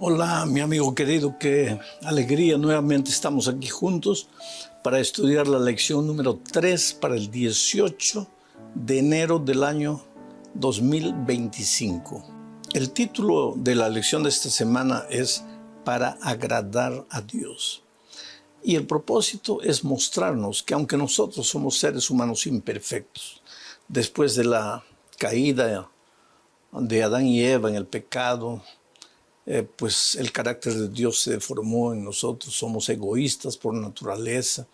Hola, mi amigo querido, qué alegría. Nuevamente estamos aquí juntos para estudiar la lección número 3 para el 18 de enero del año 2025. El título de la lección de esta semana es Para agradar a Dios. Y el propósito es mostrarnos que aunque nosotros somos seres humanos imperfectos, después de la caída de Adán y Eva en el pecado, pues el carácter de Dios se deformó en nosotros, somos egoístas por naturaleza,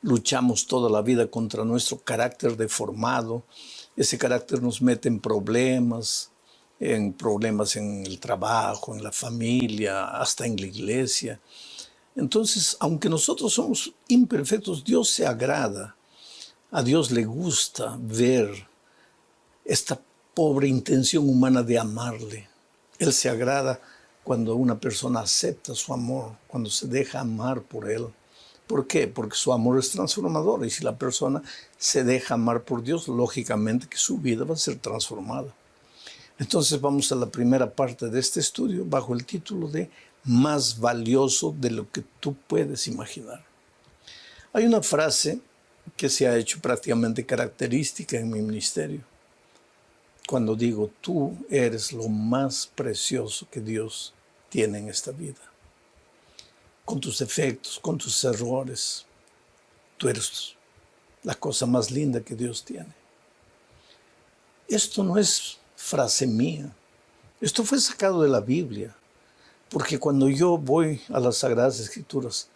luchamos toda la vida contra nuestro carácter deformado, ese carácter nos mete en problemas en el trabajo, en la familia, hasta en la iglesia. Entonces, aunque nosotros somos imperfectos, Dios se agrada, a Dios le gusta ver esta pobre intención humana de amarle. Él se agrada cuando una persona acepta su amor, cuando se deja amar por Él. ¿Por qué? Porque su amor es transformador y si la persona se deja amar por Dios, lógicamente que su vida va a ser transformada. Entonces vamos a la primera parte de este estudio bajo el título de Más valioso de lo que tú puedes imaginar. Hay una frase que se ha hecho prácticamente característica en mi ministerio. Cuando digo, tú eres lo más precioso que Dios tiene en esta vida. Con tus defectos, con tus errores, tú eres la cosa más linda que Dios tiene. Esto no es frase mía. Esto fue sacado de la Biblia. Porque cuando yo voy a las Sagradas Escrituras,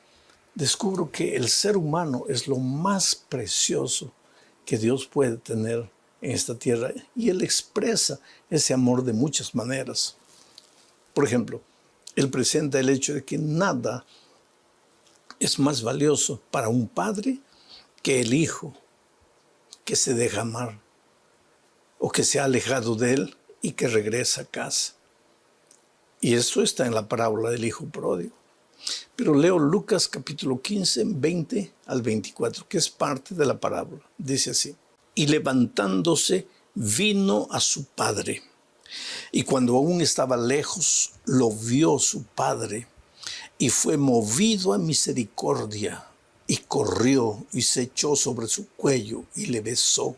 descubro que el ser humano es lo más precioso que Dios puede tener en esta tierra. Y Él expresa ese amor de muchas maneras. Por ejemplo, Él presenta el hecho de que nada es más valioso para un padre que el hijo que se deja amar o que se ha alejado de Él y que regresa a casa. Y eso está en la parábola del hijo pródigo. Pero leo Lucas capítulo 15, 20 al 24, que es parte de la parábola. Dice así: y levantándose vino a su padre. Y cuando aún estaba lejos, lo vio su padre y fue movido a misericordia y corrió y se echó sobre su cuello y le besó.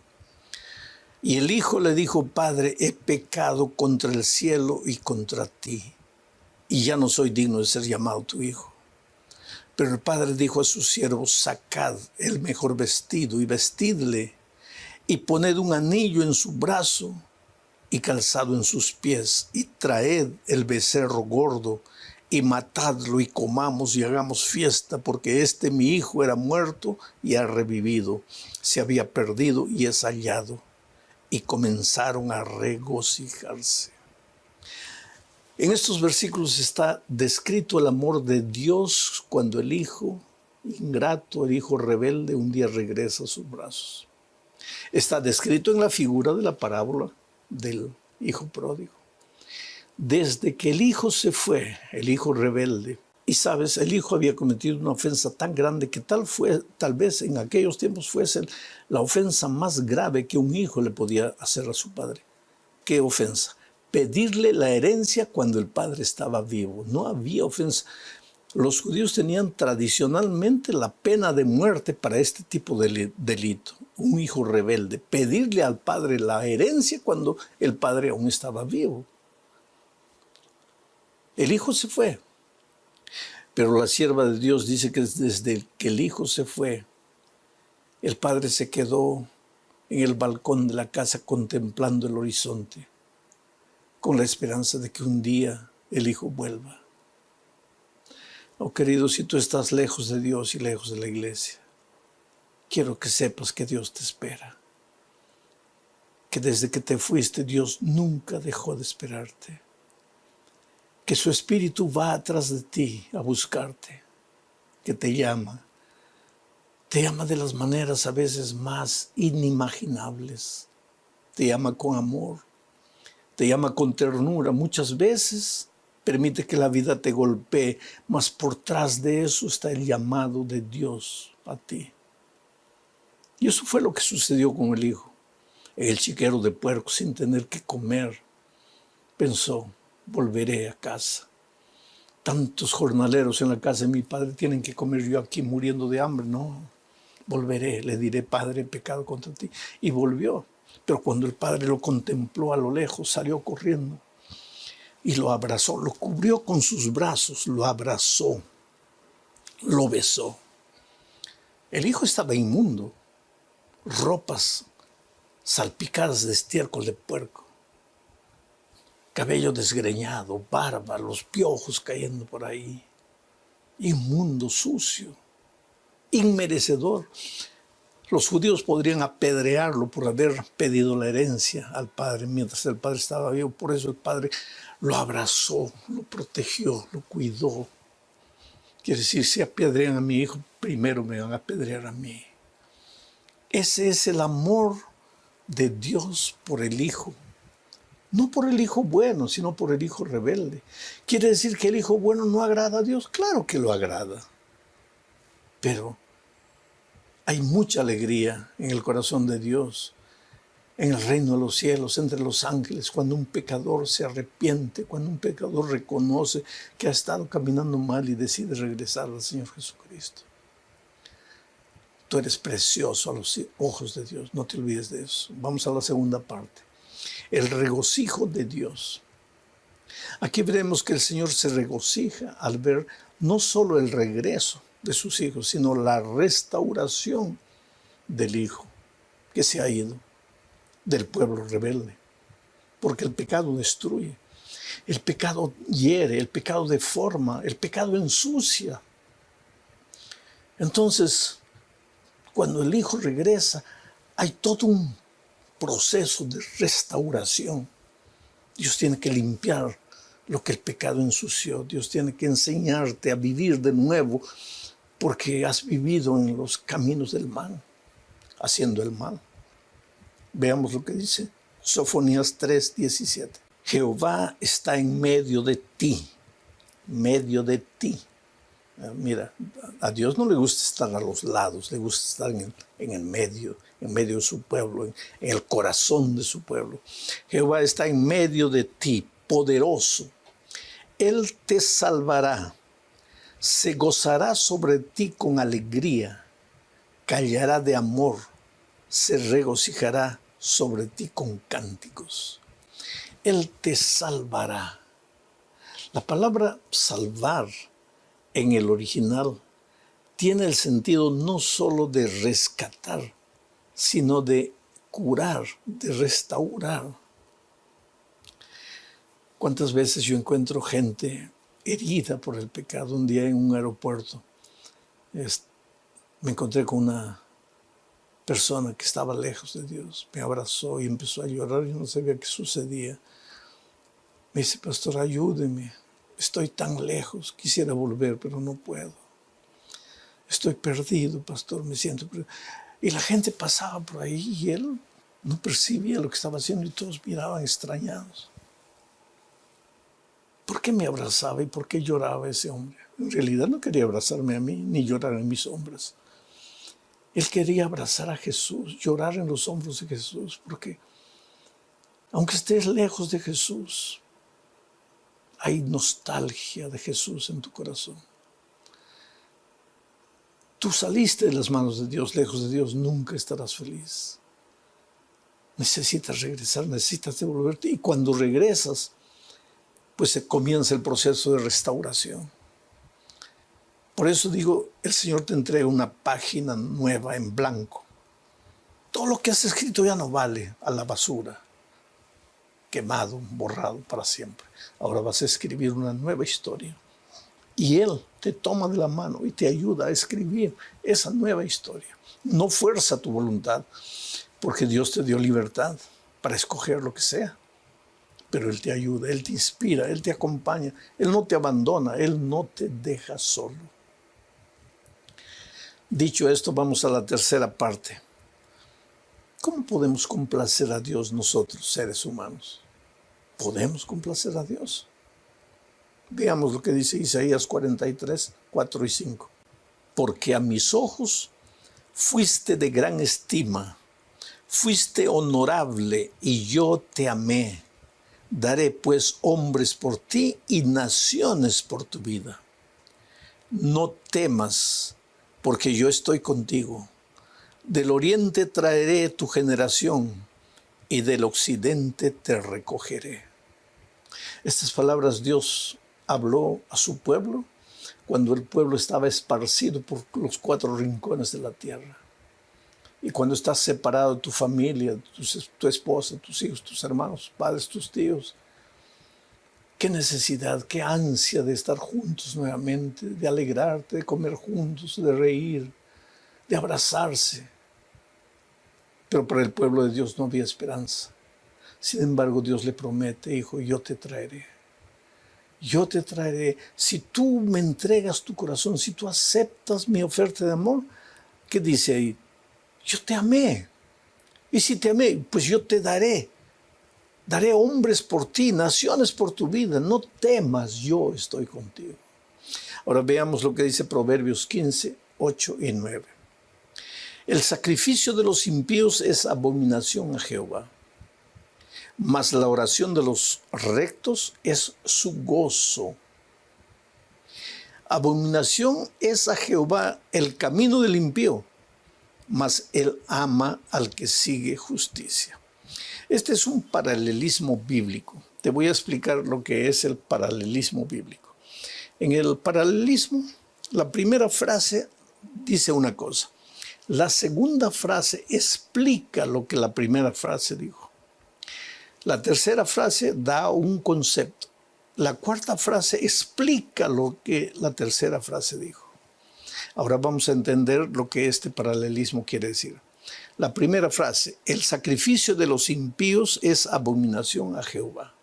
Y el hijo le dijo: Padre, he pecado contra el cielo y contra ti, y ya no soy digno de ser llamado tu hijo. Pero el padre dijo a sus siervos: sacad el mejor vestido y vestidle, y poned un anillo en su brazo y calzado en sus pies, y traed el becerro gordo y matadlo y comamos y hagamos fiesta, porque mi hijo era muerto y ha revivido, se había perdido y es hallado. Y comenzaron a regocijarse. En estos versículos está descrito el amor de Dios cuando el hijo ingrato, el hijo rebelde, un día regresa a sus brazos. Está descrito en la figura de la parábola del hijo pródigo. Desde que el hijo se fue, el hijo rebelde, y sabes, el hijo había cometido una ofensa tan grande que tal vez en aquellos tiempos fuese la ofensa más grave que un hijo le podía hacer a su padre. ¿Qué ofensa? Pedirle la herencia cuando el padre estaba vivo. No había ofensa. Los judíos tenían tradicionalmente la pena de muerte para este tipo de delito. Un hijo rebelde, pedirle al padre la herencia cuando el padre aún estaba vivo. El hijo se fue. Pero la sierva de Dios dice que desde que el hijo se fue, el padre se quedó en el balcón de la casa contemplando el horizonte, con la esperanza de que un día el hijo vuelva. Oh, querido, si tú estás lejos de Dios y lejos de la iglesia, quiero que sepas que Dios te espera. Que desde que te fuiste, Dios nunca dejó de esperarte. Que su espíritu va atrás de ti a buscarte. Que te llama. Te llama de las maneras a veces más inimaginables. Te llama con amor. Te llama con ternura. Muchas veces permite que la vida te golpee, mas por tras de eso está el llamado de Dios a ti. Y eso fue lo que sucedió con el hijo. El chiquero de puerco, sin tener que comer, pensó: volveré a casa. tantos jornaleros en la casa de mi padre, tienen que comer yo aquí muriendo de hambre. No, volveré, le diré, Padre, he pecado contra ti. Y volvió. Pero cuando el padre lo contempló a lo lejos, salió corriendo y lo abrazó, lo cubrió con sus brazos, lo abrazó, lo besó. El hijo estaba inmundo, ropas salpicadas de estiércol de puerco, cabello desgreñado, barba, los piojos cayendo por ahí, inmundo, sucio, inmerecedor. Los judíos podrían apedrearlo por haber pedido la herencia al padre mientras el padre estaba vivo. Por eso el padre lo abrazó, lo protegió, lo cuidó. Quiere decir, si apedrean a mi hijo, primero me van a apedrear a mí. Ese es el amor de Dios por el hijo. No por el hijo bueno, sino por el hijo rebelde. ¿Quiere decir que el hijo bueno no agrada a Dios? Claro que lo agrada. Pero hay mucha alegría en el corazón de Dios, en el reino de los cielos, entre los ángeles, cuando un pecador se arrepiente, cuando un pecador reconoce que ha estado caminando mal y decide regresar al Señor Jesucristo. Tú eres precioso a los ojos de Dios, no te olvides de eso. Vamos a la segunda parte. El regocijo de Dios. Aquí veremos que el Señor se regocija al ver no solo el regreso de sus hijos, sino la restauración del hijo que se ha ido, del pueblo rebelde. Porque el pecado destruye, el pecado hiere, el pecado deforma, el pecado ensucia. Entonces, cuando el hijo regresa, hay todo un proceso de restauración. Dios tiene que limpiar lo que el pecado ensució. Dios tiene que enseñarte a vivir de nuevo porque has vivido en los caminos del mal, haciendo el mal. Veamos lo que dice Sofonías 3:17. Jehová está en medio de ti, medio de ti. Mira, a Dios no le gusta estar a los lados, le gusta estar en el medio de su pueblo, en el corazón de su pueblo. Jehová está en medio de ti, poderoso. Él te salvará, se gozará sobre ti con alegría, callará de amor, se regocijará sobre ti con cánticos. Él te salvará. La palabra salvar en el original tiene el sentido no solo de rescatar, sino de curar, de restaurar. ¿Cuántas veces yo encuentro gente herida por el pecado? Un día en un aeropuerto me encontré con una persona que estaba lejos de Dios. Me abrazó y empezó a llorar y no sabía qué sucedía. Me dice, pastor, ayúdeme. Estoy tan lejos, quisiera volver, pero no puedo. Estoy perdido, pastor, me siento perdido. Y la gente pasaba por ahí y él no percibía lo que estaba haciendo y todos miraban extrañados. ¿Por qué me abrazaba y por qué lloraba ese hombre? En realidad no quería abrazarme a mí ni llorar en mis hombros. Él quería abrazar a Jesús, llorar en los hombros de Jesús, porque aunque estés lejos de Jesús, hay nostalgia de Jesús en tu corazón. Tú saliste de las manos de Dios, lejos de Dios, nunca estarás feliz. Necesitas regresar, necesitas devolverte. Y cuando regresas, pues se comienza el proceso de restauración. Por eso digo, el Señor te entrega una página nueva en blanco. Todo lo que has escrito ya no vale, a la basura. Quemado, borrado para siempre. Ahora vas a escribir una nueva historia. Y Él te toma de la mano y te ayuda a escribir esa nueva historia. No fuerza tu voluntad, porque Dios te dio libertad para escoger lo que sea. Pero Él te ayuda, Él te inspira, Él te acompaña. Él no te abandona, Él no te deja solo. Dicho esto, vamos a la tercera parte. ¿Cómo podemos complacer a Dios nosotros, seres humanos? ¿Podemos complacer a Dios? Veamos lo que dice Isaías 43, 4 y 5. Porque a mis ojos fuiste de gran estima, fuiste honorable y yo te amé. Daré pues hombres por ti y naciones por tu vida. No temas, porque yo estoy contigo. Del oriente traeré tu generación y del occidente te recogeré. Estas palabras Dios habló a su pueblo cuando el pueblo estaba esparcido por los 4 rincones de la tierra. Y cuando estás separado de tu familia, tu esposa, tus hijos, tus hermanos, padres, tus tíos, qué necesidad, qué ansia de estar juntos nuevamente, de alegrarte, de comer juntos, de reír, de abrazarse. Pero para el pueblo de Dios no había esperanza. Sin embargo, Dios le promete, hijo, yo te traeré. Yo te traeré. Si tú me entregas tu corazón, si tú aceptas mi oferta de amor, ¿qué dice ahí? Yo te amé. Y si te amé, pues yo te daré. Daré hombres por ti, naciones por tu vida. No temas, yo estoy contigo. Ahora veamos lo que dice Proverbios 15, 8 y 9. El sacrificio de los impíos es abominación a Jehová, mas la oración de los rectos es su gozo. Abominación es a Jehová el camino del impío, mas él ama al que sigue justicia. Este es un paralelismo bíblico. Te voy a explicar lo que es el paralelismo bíblico. En el paralelismo, la primera frase dice una cosa. La segunda frase explica lo que la primera frase dijo. La tercera frase da un concepto. La cuarta frase explica lo que la tercera frase dijo. Ahora vamos a entender lo que este paralelismo quiere decir. La primera frase, el sacrificio de los impíos es abominación a Jehová.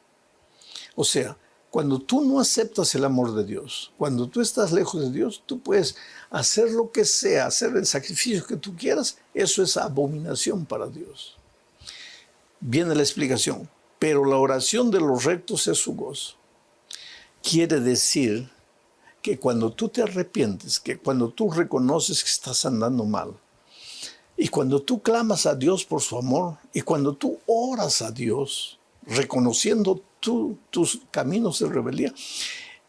O sea, cuando tú no aceptas el amor de Dios, cuando tú estás lejos de Dios, tú puedes hacer lo que sea, hacer el sacrificio que tú quieras, eso es abominación para Dios. Viene la explicación, pero la oración de los rectos es su gozo. Quiere decir que cuando tú te arrepientes, que cuando tú reconoces que estás andando mal, y cuando tú clamas a Dios por su amor, y cuando tú oras a Dios, reconociendo tus caminos de rebeldía,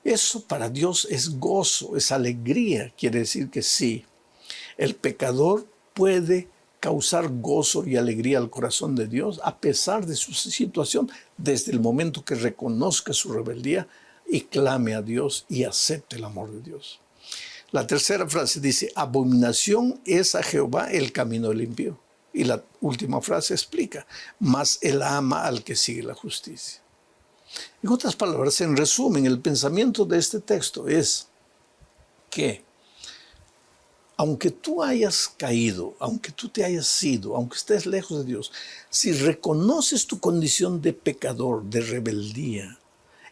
eso para Dios es gozo, es alegría. Quiere decir que sí, el pecador puede causar gozo y alegría al corazón de Dios a pesar de su situación, desde el momento que reconozca su rebeldía y clame a Dios y acepte el amor de Dios. La tercera frase dice, abominación es a Jehová el camino del impío. Y la última frase explica, mas él ama al que sigue la justicia. En otras palabras, en resumen, el pensamiento de este texto es que aunque tú hayas caído, aunque tú te hayas ido, aunque estés lejos de Dios, si reconoces tu condición de pecador, de rebeldía,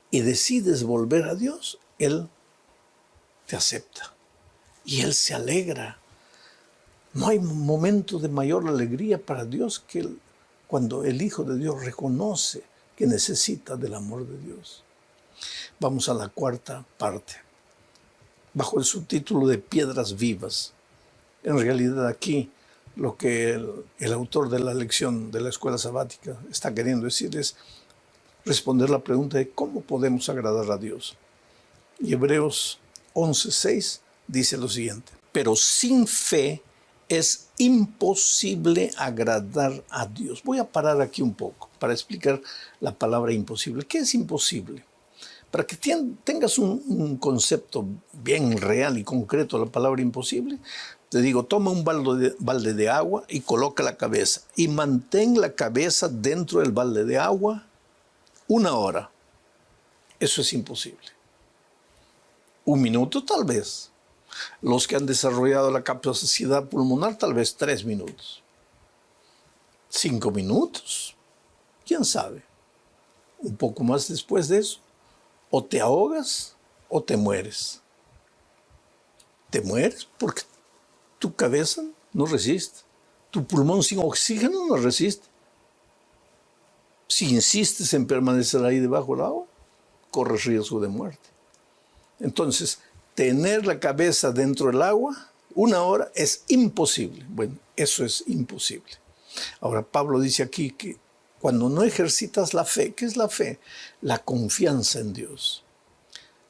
y decides volver a Dios, Él te acepta y Él se alegra. No hay momento de mayor alegría para Dios que cuando el Hijo de Dios reconoce que necesita del amor de Dios. Vamos a la cuarta parte, bajo el subtítulo de Piedras Vivas. En realidad aquí lo que el autor de la lección de la escuela sabática está queriendo decir es responder la pregunta de cómo podemos agradar a Dios. Y Hebreos 11:6 dice lo siguiente, pero sin fe es imposible agradar a Dios. Voy a parar aquí un poco para explicar la palabra imposible. ¿Qué es imposible? Para que tengas un concepto bien real y concreto de la palabra imposible, te digo, toma un balde de agua y coloca la cabeza y mantén la cabeza dentro del balde de agua 1 hora. Eso es imposible. 1 minuto tal vez. Los que han desarrollado la capacidad pulmonar tal vez 3 minutos. 5 minutos. ¿Quién sabe? Un poco más después de eso. O te ahogas o te mueres. Te mueres porque tu cabeza no resiste. Tu pulmón sin oxígeno no resiste. Si insistes en permanecer ahí debajo del agua, corres riesgo de muerte. Entonces, tener la cabeza dentro del agua 1 hora es imposible. Bueno, eso es imposible. Ahora, Pablo dice aquí que Cuando no ejercitas la fe, ¿qué es la fe? La confianza en Dios.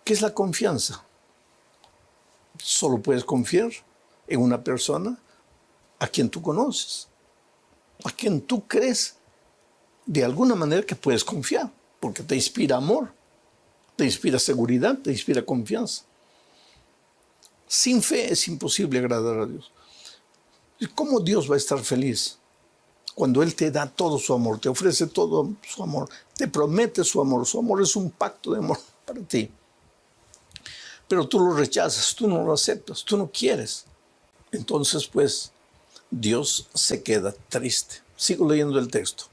¿Qué es la confianza? Solo puedes confiar en una persona a quien tú conoces, a quien tú crees de alguna manera que puedes confiar, porque te inspira amor, te inspira seguridad, te inspira confianza. Sin fe es imposible agradar a Dios. ¿Y cómo Dios va a estar feliz cuando Él te da todo su amor, te ofrece todo su amor, te promete su amor? Su amor es un pacto de amor para ti. Pero tú lo rechazas, tú no lo aceptas, tú no quieres. Entonces, pues, Dios se queda triste. Sigo leyendo el texto.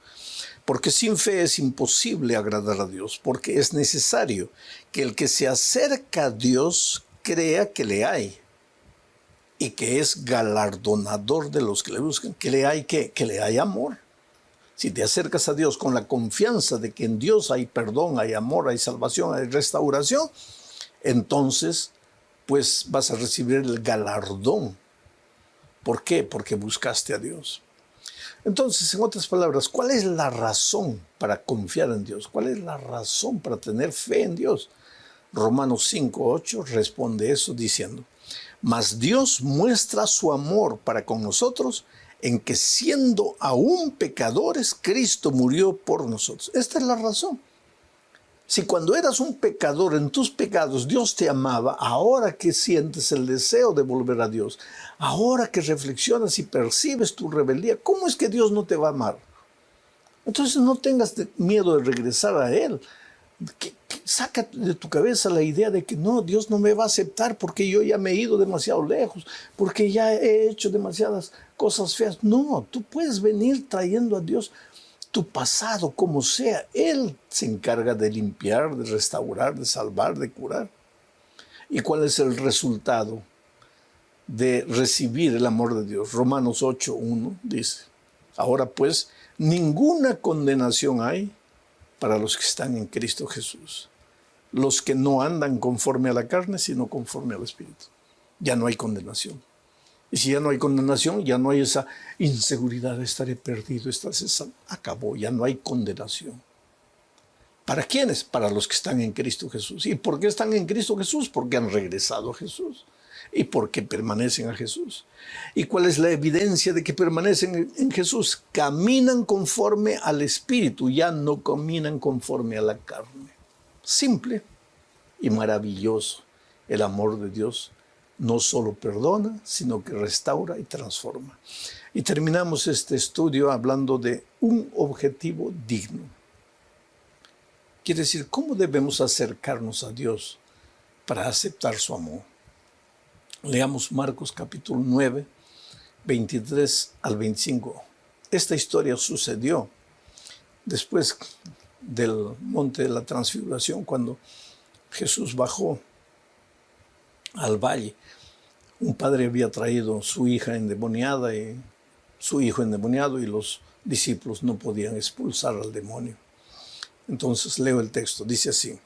Porque sin fe es imposible agradar a Dios, porque es necesario que el que se acerca a Dios crea que le hay y que es galardonador de los que le buscan, que le hay que le hay amor. Si te acercas a Dios con la confianza de que en Dios hay perdón, hay amor, hay salvación, hay restauración, entonces pues vas a recibir el galardón. ¿Por qué? Porque buscaste a Dios. Entonces, en otras palabras, ¿cuál es la razón para confiar en Dios? ¿Cuál es la razón para tener fe en Dios? Romanos 5:8 responde eso diciendo: mas Dios muestra su amor para con nosotros en que siendo aún pecadores, Cristo murió por nosotros. Esta es la razón. Si cuando eras un pecador en tus pecados Dios te amaba, ahora que sientes el deseo de volver a Dios, ahora que reflexionas y percibes tu rebeldía, ¿cómo es que Dios no te va a amar? Entonces no tengas miedo de regresar a Él. Saca de tu cabeza la idea de que no, Dios no me va a aceptar porque yo ya me he ido demasiado lejos, porque ya he hecho demasiadas cosas feas. No, tú puedes venir trayendo a Dios tu pasado, como sea. Él se encarga de limpiar, de restaurar, de salvar, de curar. ¿Y cuál es el resultado de recibir el amor de Dios? Romanos 8:1 dice: ahora pues, ninguna condenación hay para los que están en Cristo Jesús, los que no andan conforme a la carne, sino conforme al Espíritu. Ya no hay condenación. Y si ya no hay condenación, ya no hay esa inseguridad de estaré perdido, acabó, ya no hay condenación. ¿Para quiénes? Para los que están en Cristo Jesús. ¿Y por qué están en Cristo Jesús? Porque han regresado a Jesús. ¿Y porque permanecen a Jesús? ¿Y cuál es la evidencia de que permanecen en Jesús? Caminan conforme al Espíritu, ya no caminan conforme a la carne. Simple y maravilloso. El amor de Dios no solo perdona, sino que restaura y transforma. Y terminamos este estudio hablando de un objetivo digno. Quiere decir, ¿cómo debemos acercarnos a Dios para aceptar su amor? Leamos Marcos capítulo 9, 23 al 25. Esta historia sucedió después del monte de la transfiguración, cuando Jesús bajó al valle. Un padre había traído su hija endemoniada y su hijo endemoniado, y los discípulos no podían expulsar al demonio. Entonces leo el texto, dice así: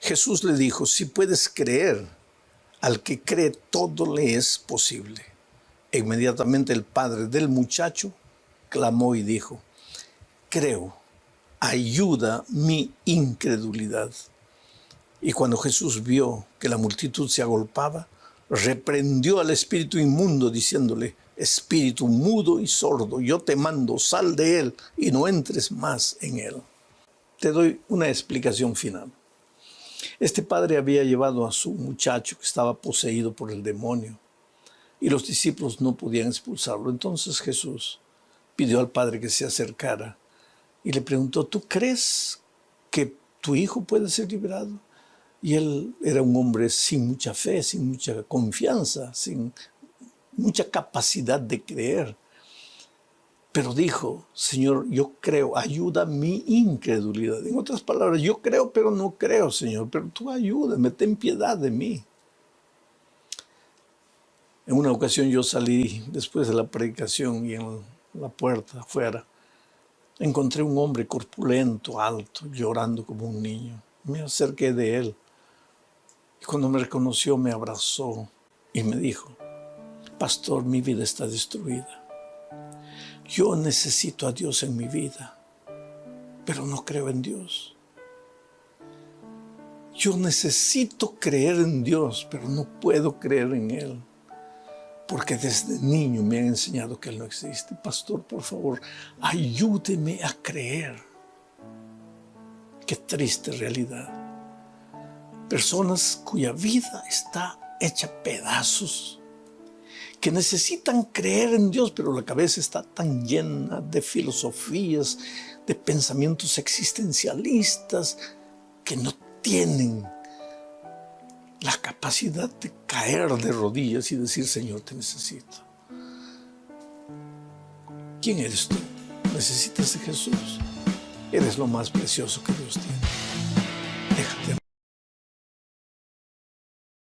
Jesús le dijo: si puedes creer, al que cree todo le es posible. E inmediatamente el padre del muchacho clamó y dijo: creo, ayuda mi incredulidad. Y cuando Jesús vio que la multitud se agolpaba, reprendió al espíritu inmundo diciéndole: espíritu mudo y sordo, yo te mando, sal de él y no entres más en él. Te doy una explicación final. Este padre había llevado a su muchacho que estaba poseído por el demonio y los discípulos no podían expulsarlo. Entonces Jesús pidió al padre que se acercara y le preguntó: ¿tú crees que tu hijo puede ser liberado? Y él era un hombre sin mucha fe, sin mucha confianza, sin mucha capacidad de creer. Pero dijo: Señor, yo creo, ayuda mi incredulidad. En otras palabras, yo creo, pero no creo, Señor, pero tú ayúdame, ten piedad de mí. En una ocasión yo salí después de la predicación y en la puerta afuera encontré un hombre corpulento, alto, llorando como un niño. Me acerqué de él y cuando me reconoció me abrazó y me dijo: pastor, mi vida está destruida. Yo necesito a Dios en mi vida. pero no creo en Dios. Yo necesito creer en Dios, pero no puedo creer en Él, porque desde niño me han enseñado que Él no existe. Pastor, por favor, ayúdeme a creer. Qué triste realidad. Personas cuya vida está hecha pedazos, que necesitan creer en Dios, pero la cabeza está tan llena de filosofías, de pensamientos existencialistas, que no tienen la capacidad de caer de rodillas y decir: Señor, te necesito. ¿Quién eres tú? ¿Necesitas de Jesús? Eres lo más precioso que Dios tiene.